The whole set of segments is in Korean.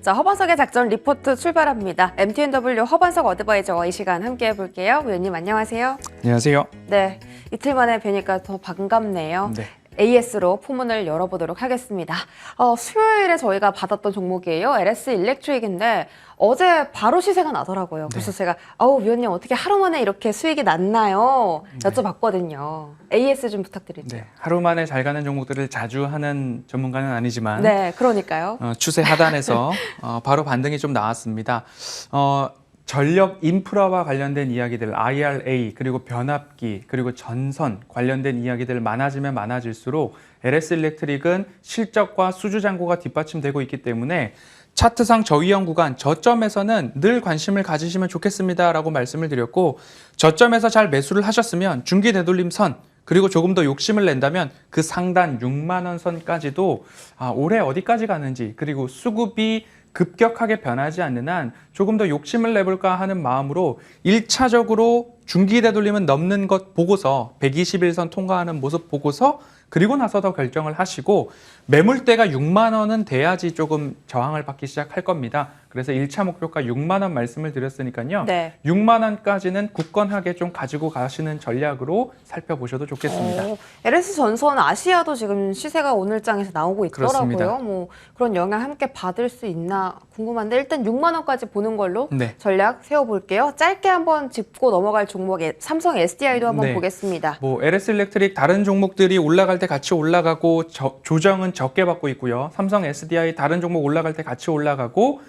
자, 허반석의 작전 리포트 출발합니다. MTNW 허반석 어드바이저와 이 시간 함께 해볼게요. 위원님 안녕하세요. 안녕하세요. 네, 이틀 만에 뵈니까 더 반갑네요. 네. AS로 포문을 열어보도록 하겠습니다. 수요일에 저희가 받았던 종목이에요. LS 일렉트릭인데 어제 바로 시세가 나더라고요. 그래서 제가 위원님 어떻게 하루 만에 이렇게 수익이 났나요? 여쭤봤거든요. AS 좀 부탁드릴게요. 네. 하루 만에 잘 가는 종목들을 자주 하는 전문가는 아니지만 네, 그러니까요. 추세 하단에서 바로 반등이 좀 나왔습니다. 전력 인프라와 관련된 이야기들, IRA, 그리고 변압기, 그리고 전선 관련된 이야기들 많아지면 많아질수록 LS 일렉트릭은 실적과 수주 잔고가 뒷받침되고 있기 때문에 차트상 저위험 구간, 저점에서는 늘 관심을 가지시면 좋겠습니다라고 말씀을 드렸고, 저점에서 잘 매수를 하셨으면 중기 되돌림선, 그리고 조금 더 욕심을 낸다면 그 상단 6만 원 선까지도 올해 어디까지 가는지, 그리고 수급이 급격하게 변하지 않는 한 조금 더 욕심을 내볼까 하는 마음으로 1차적으로 중기 되돌림은 넘는 것 보고서 121선 통과하는 모습 보고서 그리고 나서 더 결정을 하시고, 매물대가 6만 원은 돼야지 조금 저항을 받기 시작할 겁니다. 그래서 1차 목표가 6만 원 말씀을 드렸으니까요. 네. 6만 원까지는 굳건하게 좀 가지고 가시는 전략으로 살펴보셔도 좋겠습니다. LS 전선 아시아도 지금 시세가 오늘 장에서 나오고 있더라고요. 그렇습니다. 뭐 그런 영향 함께 받을 수 있나 궁금한데 일단 6만 원까지 보는 걸로 네. 전략 세워볼게요. 짧게 한번 짚고 넘어갈 종목에 삼성 SDI도 한번 네. 보겠습니다. 뭐 LS 일렉트릭 다른 종목들이 올라갈 때 같이 올라가고 조정은 적게 받고 있고요. 삼성 SDI 다른 종목 올라갈 때 같이 올라가고,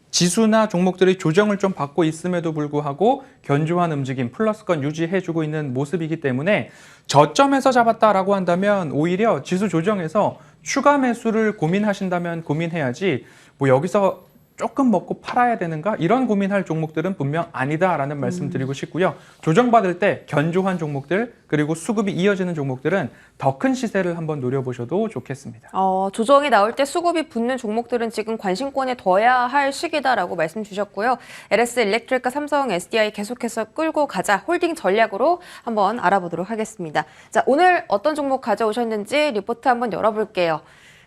지수나 종목들이 조정을 좀 받고 있음에도 불구하고 견조한 움직임, 플러스권 유지해주고 있는 모습이기 때문에 저점에서 잡았다라고 한다면 오히려 지수 조정에서 추가 매수를 고민하신다면 고민해야지, 뭐 여기서 조금 먹고 팔아야 되는가? 이런 고민할 종목들은 분명 아니다라는 말씀 드리고 싶고요. 조정받을 때 견조한 종목들, 그리고 수급이 이어지는 종목들은 더 큰 시세를 한번 노려보셔도 좋겠습니다. 조정이 나올 때 수급이 붙는 종목들은 지금 관심권에 둬야 할 시기다라고 말씀 주셨고요. LS 일렉트릭과 삼성 SDI 계속해서 끌고 가자 홀딩 전략으로 한번 알아보도록 하겠습니다. 자, 오늘 어떤 종목 가져오셨는지 리포트 한번 열어볼게요.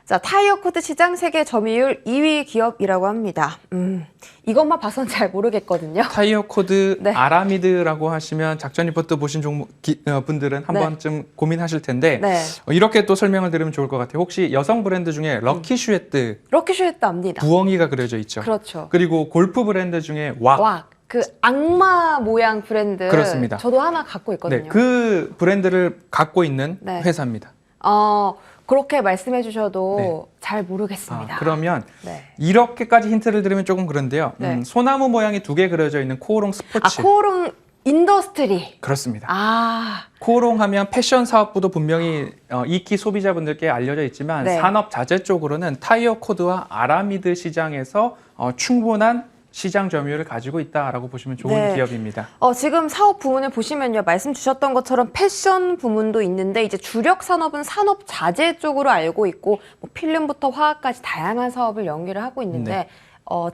자, 타이어 코드 시장 세계 점유율 2위 기업이라고 합니다. 이것만 봐선 잘 모르겠거든요. 타이어 코드 네. 아라미드라고 하시면 작전 리포트 보신 분들은 한 네. 번쯤 고민하실 텐데, 네. 이렇게 또 설명을 드리면 좋을 것 같아요. 혹시 여성 브랜드 중에 럭키 슈에트 럭키슈에트 압니다. 부엉이가 그려져 있죠. 그렇죠. 그리고 골프 브랜드 중에 왁. 와, 그 악마 모양 브랜드. 그렇습니다. 저도 하나 갖고 있거든요. 네, 그 브랜드를 갖고 있는 네. 회사입니다. 그렇게 말씀해 주셔도 네. 잘 모르겠습니다. 그러면 네. 이렇게까지 힌트를 드리면 조금 그런데요. 네. 소나무 모양이 2개 그려져 있는 코오롱 스포츠. 코오롱 인더스트리. 그렇습니다. 코오롱 하면 패션 사업부도 분명히 익히 소비자분들께 알려져 있지만, 네. 산업 자재 쪽으로는 타이어 코드와 아라미드 시장에서 충분한 시장 점유율을 가지고 있다라고 보시면 좋은 네. 기업입니다. 지금 사업 부문을 보시면요. 말씀 주셨던 것처럼 패션 부문도 있는데 이제 주력 산업은 산업 자재 쪽으로 알고 있고 뭐 필름부터 화학까지 다양한 사업을 연계를 하고 있는데 네.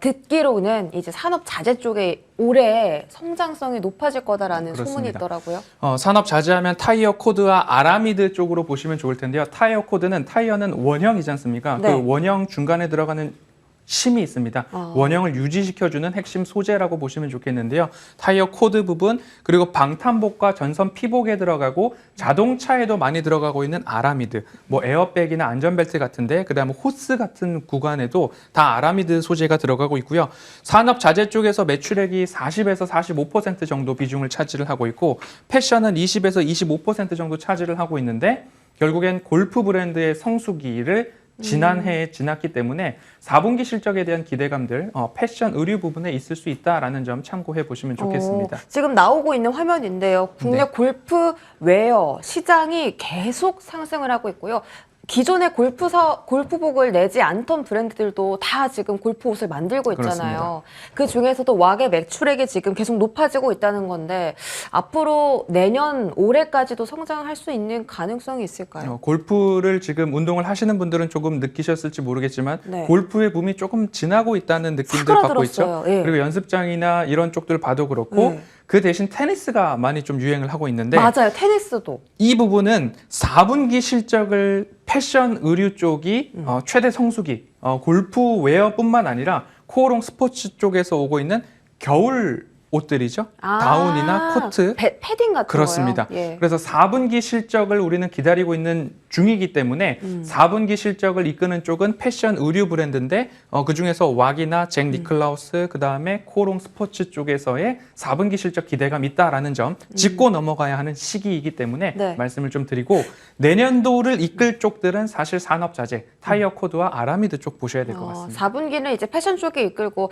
듣기로는 이제 산업 자재 쪽에 올해 성장성이 높아질 거다라는 소문이 그렇습니다. 있더라고요. 산업 자재하면 타이어 코드와 아라미드 쪽으로 보시면 좋을 텐데요. 타이어 코드는 타이어는 원형이지 않습니까? 네. 그 원형 중간에 들어가는 심이 있습니다. 원형을 유지시켜주는 핵심 소재라고 보시면 좋겠는데요. 타이어 코드 부분, 그리고 방탄복과 전선 피복에 들어가고 자동차에도 많이 들어가고 있는 아라미드, 뭐 에어백이나 안전벨트 같은데, 그다음에 호스 같은 구간에도 다 아라미드 소재가 들어가고 있고요. 산업 자재 쪽에서 매출액이 40에서 45% 정도 비중을 차지를 하고 있고, 패션은 20에서 25% 정도 차지를 하고 있는데, 결국엔 골프 브랜드의 성수기를 지난해에 지났기 때문에 4분기 실적에 대한 기대감들, 패션 의류 부분에 있을 수 있다라는 점 참고해 보시면 좋겠습니다. 지금 나오고 있는 화면인데요. 국내 네. 골프 웨어 시장이 계속 상승을 하고 있고요. 기존의 골프복을 내지 않던 브랜드들도 다 지금 골프 옷을 만들고 있잖아요. 그 중에서도 왁의 매출액이 지금 계속 높아지고 있다는 건데 앞으로 내년 올해까지도 성장할 수 있는 가능성이 있을까요? 골프를 지금 운동을 하시는 분들은 조금 느끼셨을지 모르겠지만, 네. 골프의 붐이 조금 지나고 있다는 느낌들 받고 있죠. 사그라들었어요. 예. 그리고 연습장이나 이런 쪽들 봐도 그렇고, 그 대신 테니스가 많이 좀 유행을 하고 있는데, 맞아요. 테니스도. 이 부분은 4분기 실적을 패션 의류 쪽이 최대 성수기, 골프 웨어뿐만 아니라 코오롱 스포츠 쪽에서 오고 있는 겨울 옷들이죠. 다운이나 코트. 패딩 같은 그렇습니다. 거요? 예. 그래서 4분기 실적을 우리는 기다리고 있는 중이기 때문에 4분기 실적을 이끄는 쪽은 패션 의류 브랜드인데 그중에서 왁이나 잭 니클라우스 그다음에 코오롱 스포츠 쪽에서의 4분기 실적 기대감 있다라는 점 짚고 넘어가야 하는 시기이기 때문에 네. 말씀을 좀 드리고 내년도를 이끌 쪽들은 사실 산업자재, 타이어 코드와 아라미드 쪽 보셔야 될 것 같습니다. 4분기는 이제 패션 쪽이 이끌고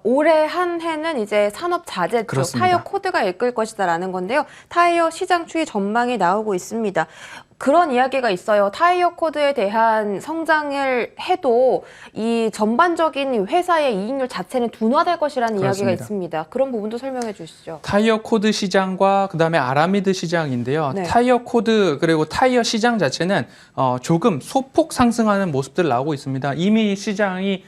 올해 한 해는 이제 산업 자재 쪽 그렇습니다. 타이어 코드가 이끌 것이다라는 건데요. 타이어 시장 추이 전망이 나오고 있습니다. 그런 이야기가 있어요. 타이어 코드에 대한 성장을 해도 이 전반적인 회사의 이익률 자체는 둔화될 것이라는 이야기가 그렇습니다. 있습니다. 그런 부분도 설명해 주시죠. 타이어 코드 시장과 그다음에 아라미드 시장인데요. 네. 타이어 코드 그리고 타이어 시장 자체는 조금 소폭 상승하는 모습들 나오고 있습니다. 이미 시장이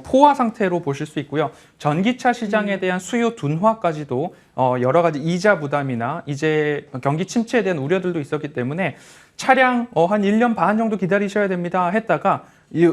포화 상태로 보실 수 있고요. 전기차 시장에 대한 수요 둔화까지도 여러 가지 이자 부담이나 이제 경기 침체에 대한 우려들도 있었기 때문에 차량 한 1년 반 정도 기다리셔야 됩니다 했다가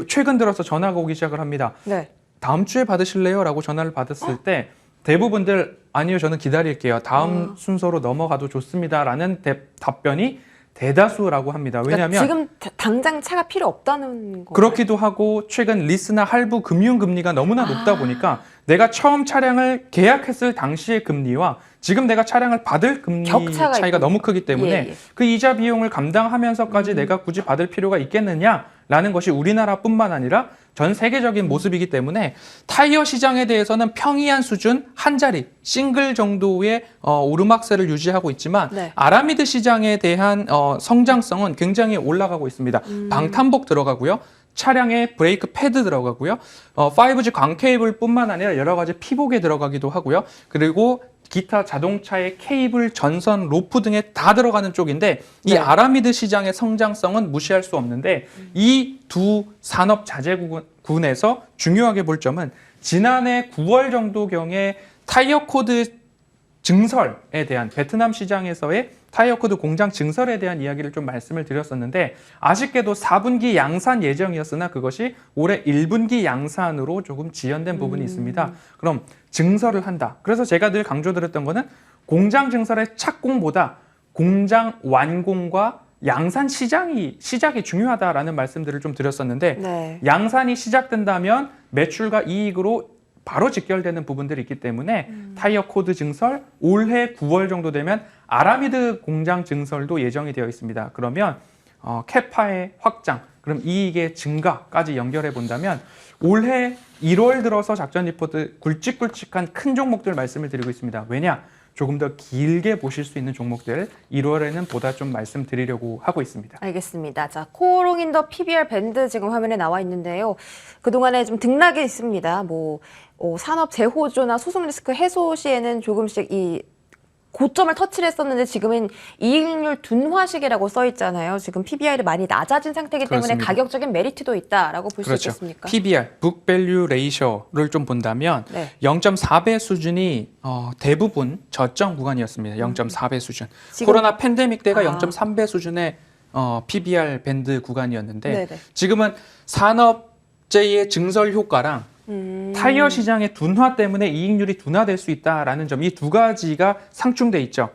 최근 들어서 전화가 오기 시작을 합니다. 네. 다음 주에 받으실래요? 라고 전화를 받았을 때 대부분들 아니요, 저는 기다릴게요. 다음 순서로 넘어가도 좋습니다. 라는 답변이 대다수라고 합니다. 왜냐하면 지금 당장 차가 필요 없다는 거. 그렇기도 하고 최근 리스나 할부 금융 금리가 너무나 높다 보니까 내가 처음 차량을 계약했을 당시의 금리와 지금 내가 차량을 받을 금리 격차가 차이가 있군요. 너무 크기 때문에 예. 그 이자 비용을 감당하면서까지 내가 굳이 받을 필요가 있겠느냐라는 것이 우리나라뿐만 아니라 전 세계적인 모습이기 때문에 타이어 시장에 대해서는 평이한 수준 한 자리 싱글 정도의 오르막세를 유지하고 있지만 네. 아라미드 시장에 대한 성장성은 굉장히 올라가고 있습니다. 방탄복 들어가고요. 차량에 브레이크 패드 들어가고요. 5G 광 케이블뿐만 아니라 여러 가지 피복에 들어가기도 하고요. 그리고 기타 자동차의 케이블, 전선, 로프 등에 다 들어가는 쪽인데 이 네. 아라미드 시장의 성장성은 무시할 수 없는데 이 두 산업 자재군에서 중요하게 볼 점은 지난해 9월 정도경에 타이어 코드 증설에 대한 베트남 시장에서의 타이어 코드 공장 증설에 대한 이야기를 좀 말씀을 드렸었는데 아쉽게도 4분기 양산 예정이었으나 그것이 올해 1분기 양산으로 조금 지연된 부분이 있습니다. 그럼 증설을 한다. 그래서 제가 늘 강조드렸던 거는 공장 증설의 착공보다 공장 완공과 양산 시작이 중요하다라는 말씀들을 좀 드렸었는데 네. 양산이 시작된다면 매출과 이익으로 바로 직결되는 부분들이 있기 때문에 타이어 코드 증설 올해 9월 정도 되면 아라미드 공장 증설도 예정이 되어 있습니다. 그러면 캐파의 확장, 그럼 이익의 증가까지 연결해 본다면 올해 1월 들어서 작전 리포트 굵직굵직한 큰 종목들 말씀을 드리고 있습니다. 왜냐? 조금 더 길게 보실 수 있는 종목들 1월에는 보다 좀 말씀드리려고 하고 있습니다. 알겠습니다. 자, 코오롱 인더 PBR 밴드 지금 화면에 나와 있는데요. 그동안에 좀 등락이 있습니다. 산업 재호조나 소송 리스크 해소 시에는 조금씩 이 고점을 터치를 했었는데 지금은 이익률 둔화 시기라고 써 있잖아요. 지금 PBR이 많이 낮아진 상태이기 때문에 그렇습니다. 가격적인 메리트도 있다라고 볼 수 그렇죠. 있겠습니까? PBR, Book Value Ratio를 좀 본다면 네. 0.4배 수준이 대부분 저점 구간이었습니다. 0.4배 수준. 지금- 코로나 팬데믹 때가 아. 0.3배 수준의 PBR 밴드 구간이었는데 네네. 지금은 산업재의 증설 효과랑 타이어 시장의 둔화 때문에 이익률이 둔화될 수 있다라는 점, 이 두 가지가 상충돼 있죠.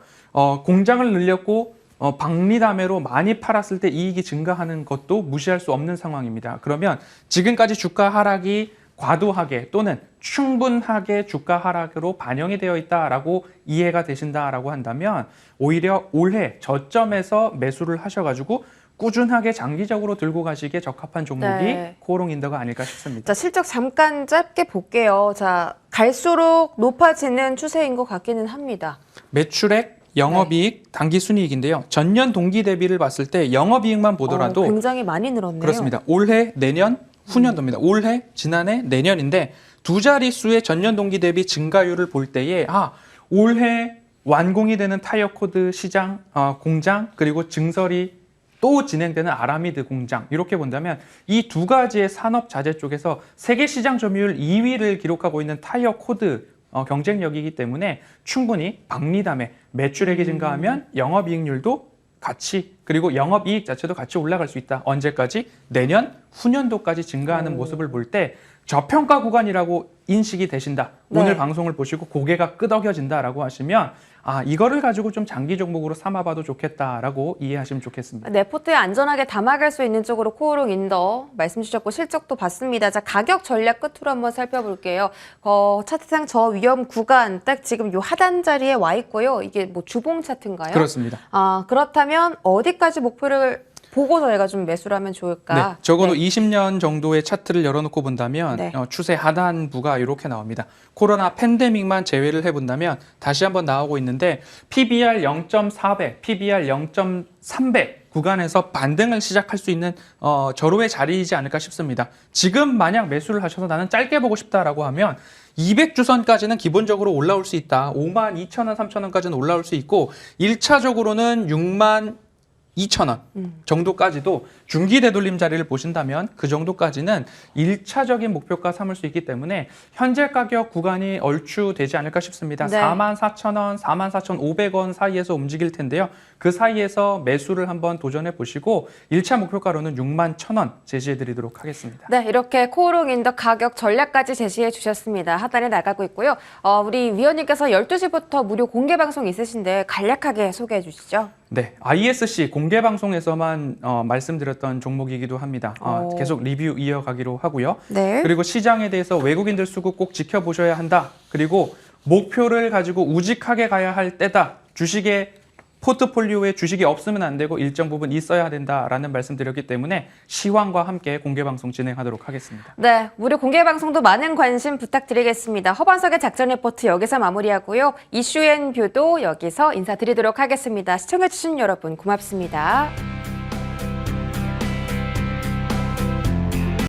공장을 늘렸고 박리담회로 많이 팔았을 때 이익이 증가하는 것도 무시할 수 없는 상황입니다. 그러면 지금까지 주가 하락이 과도하게 또는 충분하게 주가 하락으로 반영이 되어 있다라고 이해가 되신다라고 한다면 오히려 올해 저점에서 매수를 하셔가지고 꾸준하게 장기적으로 들고 가시기에 적합한 종목이 네. 코오롱 인더가 아닐까 싶습니다. 자, 실적 잠깐 짧게 볼게요. 자, 갈수록 높아지는 추세인 것 같기는 합니다. 매출액, 영업이익, 당기순이익인데요. 전년 동기 대비를 봤을 때 영업이익만 보더라도 굉장히 많이 늘었네요. 그렇습니다. 올해, 내년, 후년도입니다. 올해, 지난해, 내년인데 두 자릿수의 전년 동기 대비 증가율을 볼 때에 올해 완공이 되는 타이어 코드 시장, 공장 그리고 증설이 또 진행되는 아라미드 공장 이렇게 본다면 이 두 가지의 산업 자재 쪽에서 세계 시장 점유율 2위를 기록하고 있는 타이어 코드 경쟁력이기 때문에 충분히 박리담회 매출액이 증가하면 영업이익률도 같이 그리고 영업이익 자체도 같이 올라갈 수 있다. 언제까지? 내년, 후년도까지 증가하는 모습을 볼 때 저평가 구간이라고 인식이 되신다. 네. 오늘 방송을 보시고 고개가 끄덕여진다라고 하시면 이거를 가지고 좀 장기 종목으로 삼아봐도 좋겠다라고 이해하시면 좋겠습니다. 네, 포트에 안전하게 담아갈 수 있는 쪽으로 코오롱 인더 말씀 주셨고 실적도 봤습니다. 자, 가격 전략 끝으로 한번 살펴볼게요. 차트상 저위험 구간 딱 지금 요 하단 자리에 와 있고요. 이게 뭐 주봉 차트인가요? 그렇습니다. 그렇다면 어디까지 목표를 보고 저희가 좀 매수를 하면 좋을까? 네, 적어도 네. 20년 정도의 차트를 열어놓고 본다면 네. 추세 하단부가 이렇게 나옵니다. 코로나 팬데믹만 제외를 해본다면 다시 한번 나오고 있는데 PBR 0.4배, PBR 0.3배 구간에서 반등을 시작할 수 있는 절호의 자리이지 않을까 싶습니다. 지금 만약 매수를 하셔서 나는 짧게 보고 싶다라고 하면 200주선까지는 기본적으로 올라올 수 있다. 52,000원, 3,000원까지는 올라올 수 있고 1차적으로는 62,000원 정도까지도 중기 되돌림 자리를 보신다면 그 정도까지는 1차적인 목표가 삼을 수 있기 때문에 현재 가격 구간이 얼추 되지 않을까 싶습니다. 네. 44,000원, 44,500원 사이에서 움직일 텐데요. 그 사이에서 매수를 한번 도전해 보시고 1차 목표가로는 61,000원 제시해 드리도록 하겠습니다. 네, 이렇게 코오롱 인더 가격 전략까지 제시해 주셨습니다. 하단에 나가고 있고요. 우리 위원님께서 12시부터 무료 공개 방송 있으신데 간략하게 소개해 주시죠. 네, ISC 공개 방송에서만 말씀드렸던 종목이기도 합니다. 계속 리뷰 이어가기로 하고요. 네. 그리고 시장에 대해서 외국인들 수급 꼭 지켜보셔야 한다. 그리고 목표를 가지고 우직하게 가야 할 때다. 주식의 포트폴리오에 주식이 없으면 안 되고 일정 부분 있어야 된다라는 말씀드렸기 때문에 시황과 함께 공개 방송 진행하도록 하겠습니다. 네, 무료 공개 방송도 많은 관심 부탁드리겠습니다. 허반석의 작전 리포트 여기서 마무리하고요. 이슈앤 뷰도 여기서 인사드리도록 하겠습니다. 시청해주신 여러분 고맙습니다.